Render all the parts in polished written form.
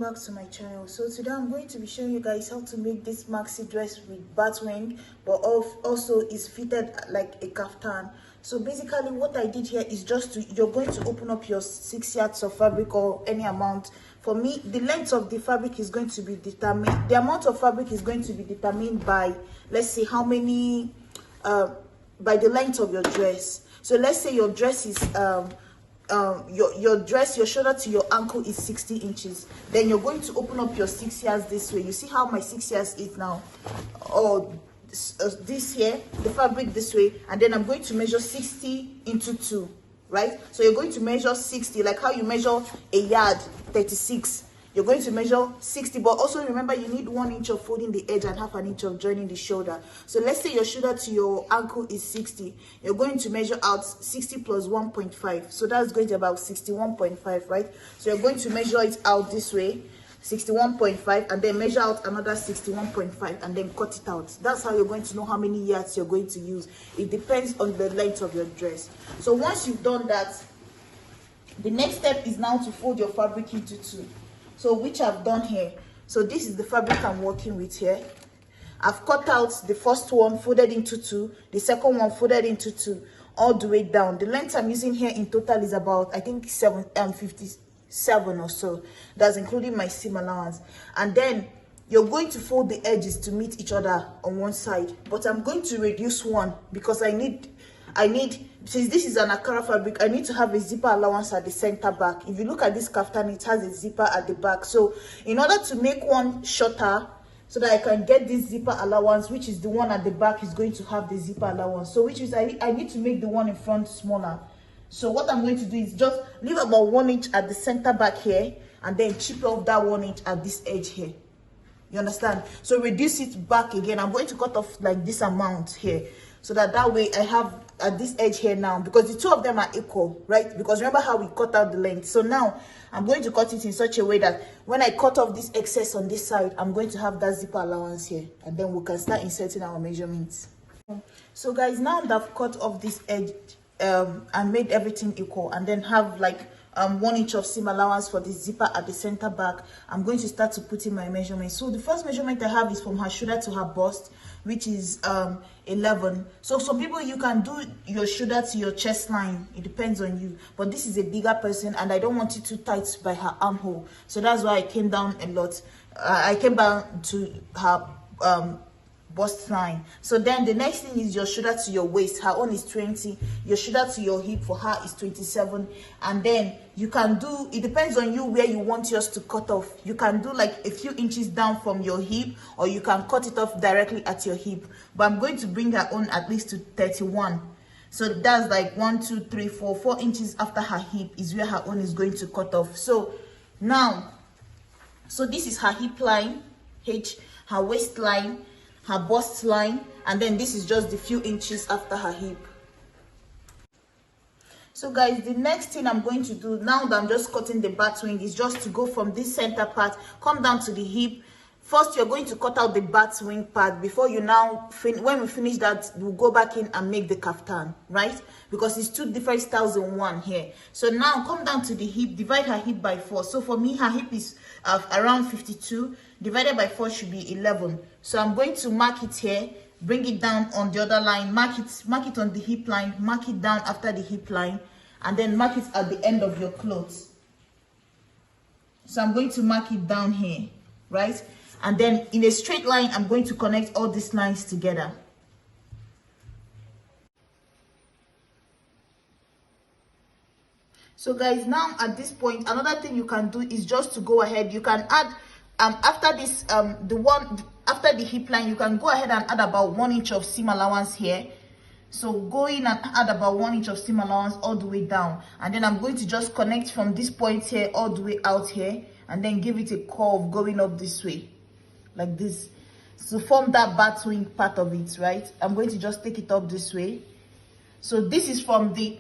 back to my channel. So today I'm going to be showing you guys how to make this maxi dress with batwing, but also is fitted like a kaftan. So basically what I did here is just you're going to open up your 6 yards of fabric or any amount. For me, the length of the fabric is going to be determined, the amount of fabric is going to be determined by, let's say, how many by the length of your dress. So let's say your dress is your shoulder to your ankle is 60 inches. Then you're going to open up your 6 yards this way. You see how my 6 yards is now, or this here, the fabric this way, and then I'm going to measure 60 into 2, right? So you're going to measure 60 like how you measure a yard 36. You're going to measure 60, but also remember you need 1 inch of folding the edge and half an inch of joining the shoulder. So let's say your shoulder to your ankle is 60. You're going to measure out 60 plus 1.5. So that's going to about 61.5, right? So you're going to measure it out this way, 61.5, and then measure out another 61.5 and then cut it out. That's how you're going to know how many yards you're going to use. It depends on the length of your dress. So once you've done that, the next step is now to fold your fabric into 2. So which I've done here. So this is the fabric I'm working with here. I've cut out the first one, folded into 2, the second one folded into 2, all the way down. The length I'm using here in total is about, I think, 57 or so. That's including my seam allowance. And then you're going to fold the edges to meet each other on one side, but I'm going to reduce one because I need, since this is an Akara fabric, I need to have a zipper allowance at the center back. If you look at this kaftan, it has a zipper at the back. So in order to make one shorter, so that I can get this zipper allowance, which is the one at the back is going to have the zipper allowance. So which is, I need to make the one in front smaller. So what I'm going to do is just leave about 1 inch at the center back here, and then chip off that 1 inch at this edge here. You understand? So reduce it back again. I'm going to cut off like this amount here, so that way I have at this edge here now, because the two of them are equal, right? Because remember how we cut out the length. So now I'm going to cut it in such a way that when I cut off this excess on this side, I'm going to have that zipper allowance here, and then we can start inserting our measurements. So guys, now that I've cut off this edge and made everything equal, and then have like 1 inch of seam allowance for the zipper at the center back, I'm going to start to put in my measurements. So the first measurement I have is from her shoulder to her bust, which is 11. So some people, you can do your shoulder to your chest line, it depends on you, but this is a bigger person and I don't want it too tight by her armhole, so that's why I came down a lot. I came down to her bust line. So then the next thing is your shoulder to your waist. Her own is 20. Your shoulder to your hip for her is 27. And then you can do, it depends on you where you want yours to cut off. You can do like a few inches down from your hip, or you can cut it off directly at your hip. But I'm going to bring her own at least to 31. So that's like 4 inches after her hip is where her own is going to cut off. So now, so this is her hip line, H, her waistline, her bust line, and then this is just the few inches after her hip. So guys, the next thing I'm going to do now that I'm just cutting the batwing is just to go from this center part, come down to the hip. First, you're going to cut out the batwing part before you now, when we finish that, we'll go back in and make the kaftan, right? Because it's 2 different styles in one here. So now come down to the hip, divide her hip by 4. So for me, her hip is around 52, divided by 4 should be 11. So I'm going to mark it here, bring it down on the other line, mark it on the hip line, mark it down after the hip line, and then mark it at the end of your clothes. So I'm going to mark it down here, right? And then in a straight line, I'm going to connect all these lines together. So guys, now at this point, another thing you can do is just to go ahead. You can add, after this, after the hip line, you can go ahead and add about 1 inch of seam allowance here. So go in and add about 1 inch of seam allowance all the way down. And then I'm going to just connect from this point here all the way out here, and then give it a curve going up this way, like this, to form that batwing part of it, right? I'm going to just take it up this way. So this is from the,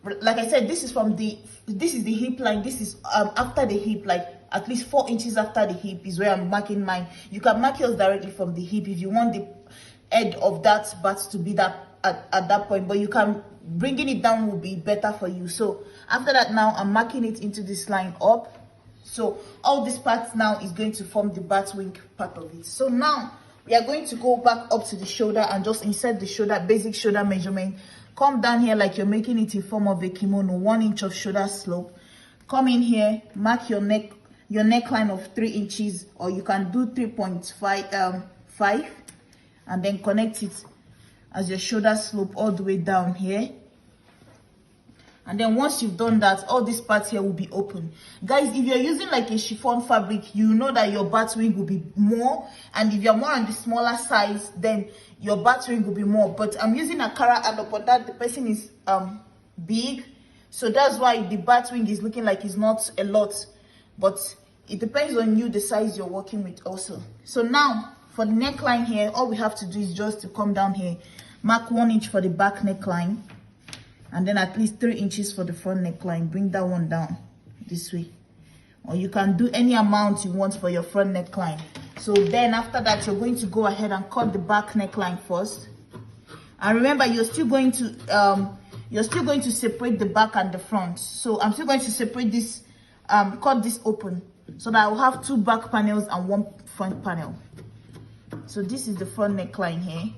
like I said, this is the hip line. This is after the hip, like at least 4 inches after the hip is where I'm marking mine. You can mark yours directly from the hip if you want the edge of that bat to be that at that point, but you can, bringing it down will be better for you. So after that, now I'm marking it into this line up. So all these parts now is going to form the Batwing part of it. So now we are going to go back up to the shoulder and just insert the shoulder, basic shoulder measurement. Come down here like you're making it in form of a kimono, 1 inch of shoulder slope. Come in here, mark your neckline of 3 inches, or you can do 3.5 and then connect it as your shoulder slope all the way down here. And then once you've done that, all these parts here will be open. Guys, if you're using like a chiffon fabric, you know that your Batwing will be more. And if you're more on the smaller size, then your Batwing will be more. But I'm using a Kara, and upon that, the person is big. So that's why the Batwing is looking like it's not a lot. But it depends on you, the size you're working with also. So now, for the neckline here, all we have to do is just to come down here. Mark 1 inch for the back neckline. And then at least 3 inches for the front neckline. Bring that one down this way. Or you can do any amount you want for your front neckline. So then after that, you're going to go ahead and cut the back neckline first. And remember, you're still going to separate the back and the front. So I'm still going to separate this, cut this open, so that I will have 2 back panels and 1 front panel. So this is the front neckline here.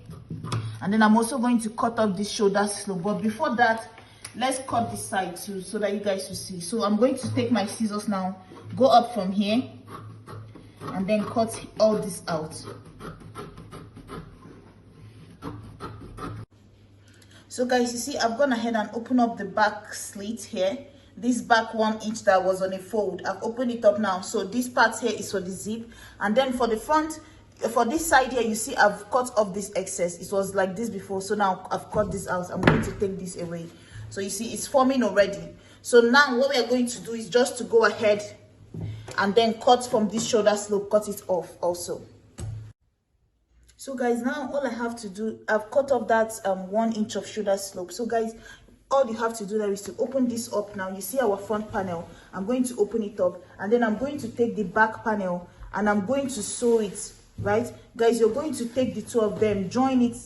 And then I'm also going to cut off this shoulder slope. But before that, let's cut this side too, so that you guys will see. So I'm going to take my scissors now, go up from here, and then cut all this out. So guys, you see, I've gone ahead and opened up the back slit here. This back 1 inch that was on a fold, I've opened it up now. So this part here is for the zip. And then for the front, for this side here, you see I've cut off this excess. It was like this before, so now I've cut this out. I'm going to take this away. So you see it's forming already. So now what we are going to do is just to go ahead and then cut from this shoulder slope, cut it off also. So guys, now all I have to do, I've cut off that 1 inch of shoulder slope. So guys, all you have to do there is to open this up. Now you see our front panel. I'm going to open it up, and then I'm going to take the back panel and I'm going to sew it. Right, guys, you're going to take the 2 of them, join it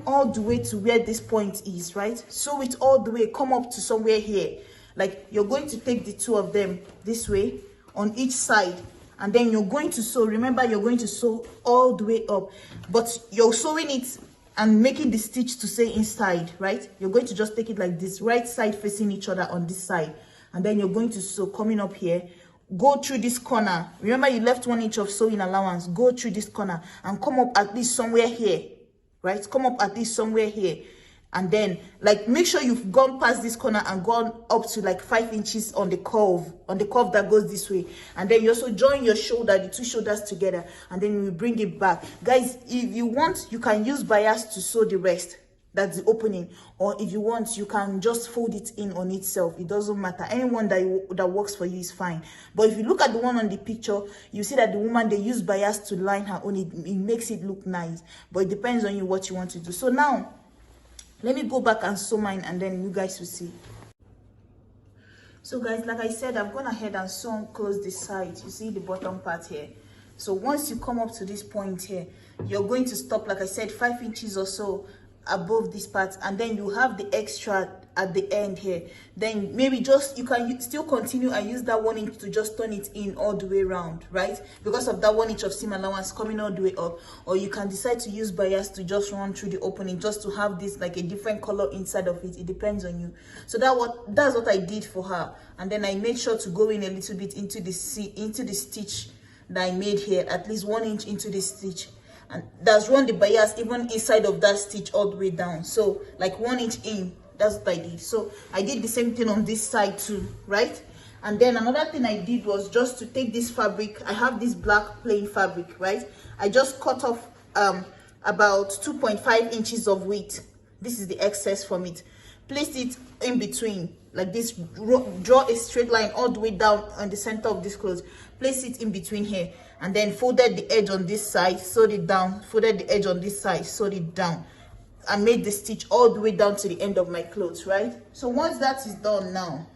all the way to where this point is, right? Sew it all the way, come up to somewhere here. Like, you're going to take the 2 of them this way on each side, and then you're going to sew. Remember, you're going to sew all the way up, but you're sewing it and making the stitch to stay inside, right? You're going to just take it like this, right side facing each other on this side, and then you're going to sew coming up here. Go through this corner. Remember, you left 1 inch of sewing allowance. Go through this corner and come up at least somewhere here, right? Come up at least somewhere here, and then like make sure you've gone past this corner and gone up to like 5 inches on the curve that goes this way. And then you also join your shoulder, the 2 shoulders together, and then you bring it back. Guys, if you want, you can use bias to sew the rest. That's the opening. Or if you want, you can just fold it in on itself. It doesn't matter. Anyone that works for you is fine. But if you look at the one on the picture, you see that the woman, they use bias to line her own. It makes it look nice. But it depends on you what you want to do. So now, let me go back and sew mine, and then you guys will see. So guys, like I said, I've gone ahead and sewn close this side. You see the bottom part here. So once you come up to this point here, you're going to stop, like I said, 5 inches or so above this part, and then you have the extra at the end here. Then maybe just, you can still continue and use that 1 inch to just turn it in all the way around, right? Because of that 1 inch of seam allowance coming all the way up. Or you can decide to use bias to just run through the opening, just to have this like a different color inside of it. It depends on you. So that's what I did for her. And then I made sure to go in a little bit into the stitch that I made here, at least 1 inch into the stitch. And that's run the bias even inside of that stitch all the way down. So like 1 inch in, that's what I did. So I did the same thing on this side too, right? And then another thing I did was just to take this fabric. I have this black plain fabric, right? I just cut off about 2.5 inches of width. This is the excess from it. Place it in between like this. Draw a straight line all the way down on the center of this clothes. Place it in between here, and then folded the edge on this side, sewed it down, folded the edge on this side, sewed it down. I made the stitch all the way down to the end of my clothes, right? So once that is done now,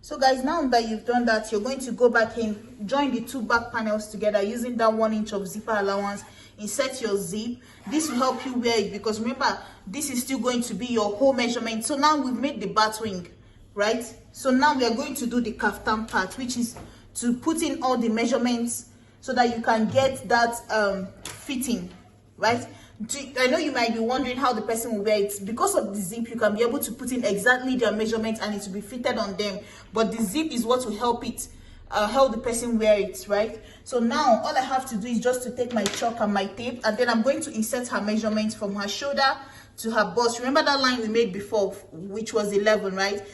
so guys, now that you've done that, you're going to go back in, join the 2 back panels together using that 1 inch of zipper allowance. Insert your zip. This will help you wear it, because remember, this is still going to be your whole measurement. So now we've made the Batwing right? So now we are going to do the kaftan part, which is to put in all the measurements so that you can get that fitting, right? I know you might be wondering how the person will wear it. Because of the zip, you can be able to put in exactly their measurements and it will be fitted on them. But the zip is what will help it, help the person wear it, right? So now all I have to do is just to take my chalk and my tape, and then I'm going to insert her measurements from her shoulder to her bust. Remember that line we made before, which was 11, right?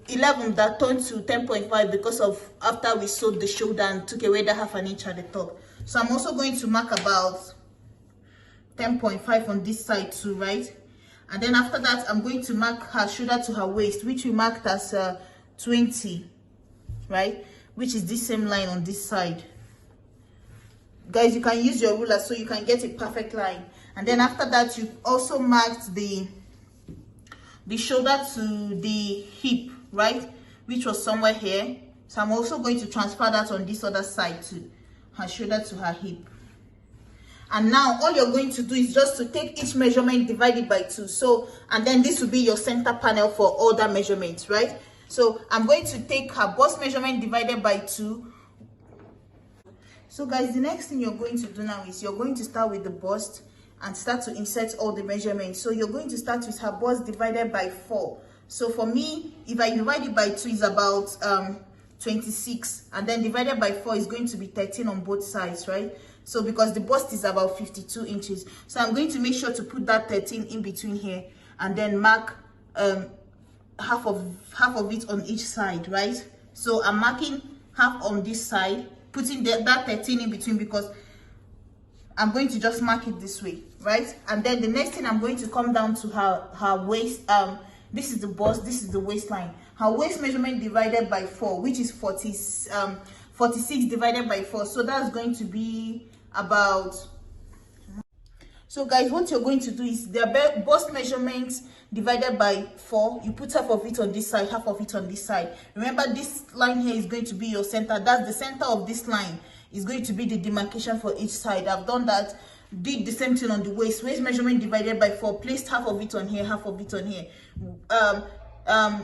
11 that turned to 10.5 because of after we sewed the shoulder and took away the half an inch at the top. So I'm also going to mark about 10.5 on this side too, right? And then after that, I'm going to mark her shoulder to her waist, which we marked as 20, right? Which is this same line on this side. Guys, you can use your ruler so you can get a perfect line. And then after that, you also marked the shoulder to the hip, right? Which was somewhere here. So I'm also going to transfer that on this other side too. Her shoulder to her hip. And now all you're going to do is just to take each measurement divided by 2. So, and then this will be your center panel for all the measurements, right? So I'm going to take her bust measurement divided by 2. So guys, the next thing you're going to do now is you're going to start with the bust and start to insert all the measurements. So you're going to start with her bust divided by 4. So for me, if I divide it by 2 is about 26, and then divided by 4 is going to be 13 on both sides, right? So because the bust is about 52 inches, so I'm going to make sure to put that 13 in between here, and then mark half of it on each side, right? So I'm marking half on this side, putting that 13 in between because I'm going to just mark it this way, right? And then the next thing, I'm going to come down to her waist. This is the bust, this is the waistline. Her waist measurement divided by 4, which is 46 divided by 4. So that's going to be about... So guys, what you're going to do is the bust measurements divided by 4. You put half of it on this side, half of it on this side. Remember, this line here is going to be your center. That's the center of this line. Is going to be the demarcation for each side. I've done that. Did the same thing on the waist. Waist measurement divided by 4. Placed half of it on here, half of it on here.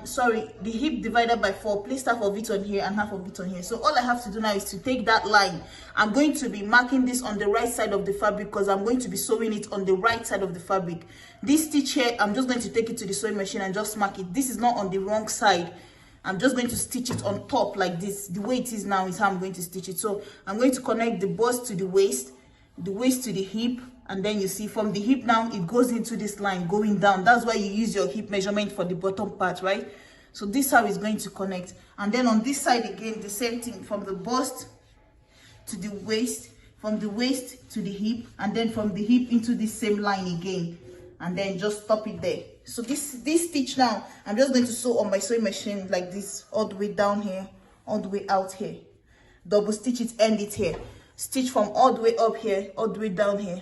Sorry, the hip divided by 4. Placed half of it on here and half of it on here. So all I have to do now is to take that line. I'm going to be marking this on the right side of the fabric because I'm going to be sewing it on the right side of the fabric. This stitch here, I'm just going to take it to the sewing machine and just mark it. This is not on the wrong side. I'm just going to stitch it on top like this. The way it is now is how I'm going to stitch it. So I'm going to connect the bust to the waist to the hip, and then you see from the hip now it goes into this line going down. That's why you use your hip measurement for the bottom part, right? So this is how it's going to connect. And then on this side again, the same thing, from the bust to the waist, from the waist to the hip, and then from the hip into the same line again, and then just stop it there. So this stitch now, I'm just going to sew on my sewing machine like this, all the way down here, all the way out here. Double stitch it, end it here. Stitch from all the way up here, all the way down here,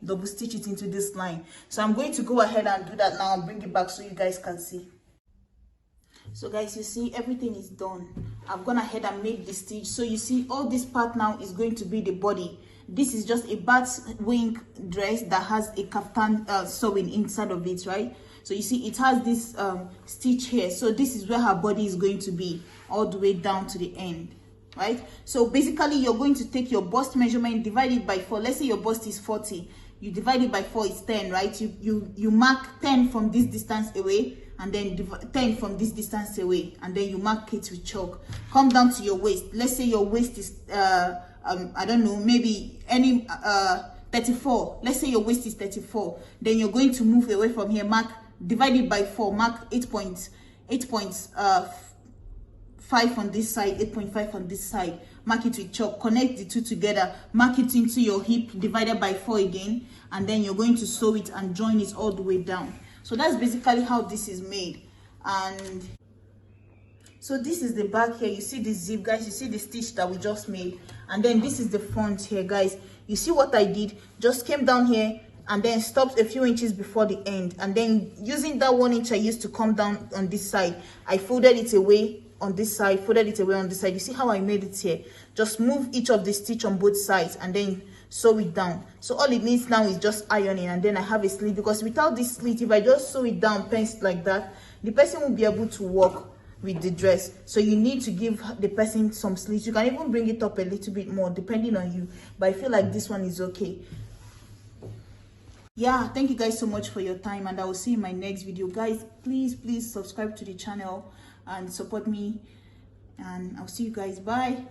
double stitch it into this line. So I'm going to go ahead and do that now and bring it back so you guys can see. So guys, you see everything is done. I've gone ahead and made the stitch. So you see all this part now is going to be the body. This is just a Batwing dress that has a kaftan sewing inside of it, right? So you see it has this stitch here. So this is where her body is going to be, all the way down to the end, right? So basically you're going to take your bust measurement, divide it by 4. Let's say your bust is 40. You divide it by 4 is 10, right? You mark 10 from this distance away, and then 10 from this distance away, and then you mark it with chalk. Come down to your waist. Let's say your waist is I don't know, maybe any 34. Let's say your waist is 34. Then you're going to move away from here, mark, divide it by 4, mark 8.5 on this side, 8.5 on this side, mark it with chalk, connect the two together, mark it into your hip, divided by 4 again, and then you're going to sew it and join it all the way down. So that's basically how this is made. And so this is the back here. You see the zip, guys, you see the stitch that we just made, and then this is the front here, guys. You see what I did? Just came down here and then stopped a few inches before the end, and then using that 1 inch I used to come down on this side, I folded it away on this side, folded it away on this side. You see how I made it here? Just move each of the stitch on both sides and then sew it down. So all it needs now is just ironing, and then I have a slit, because without this slit, if I just sew it down pants like that, the person won't be able to walk with the dress. So you need to give the person some slits. You can even bring it up a little bit more depending on you, but I feel like this one is okay. Yeah, thank you guys so much for your time, and I will see you in my next video. Guys, please subscribe to the channel and support me, and I'll see you guys. Bye.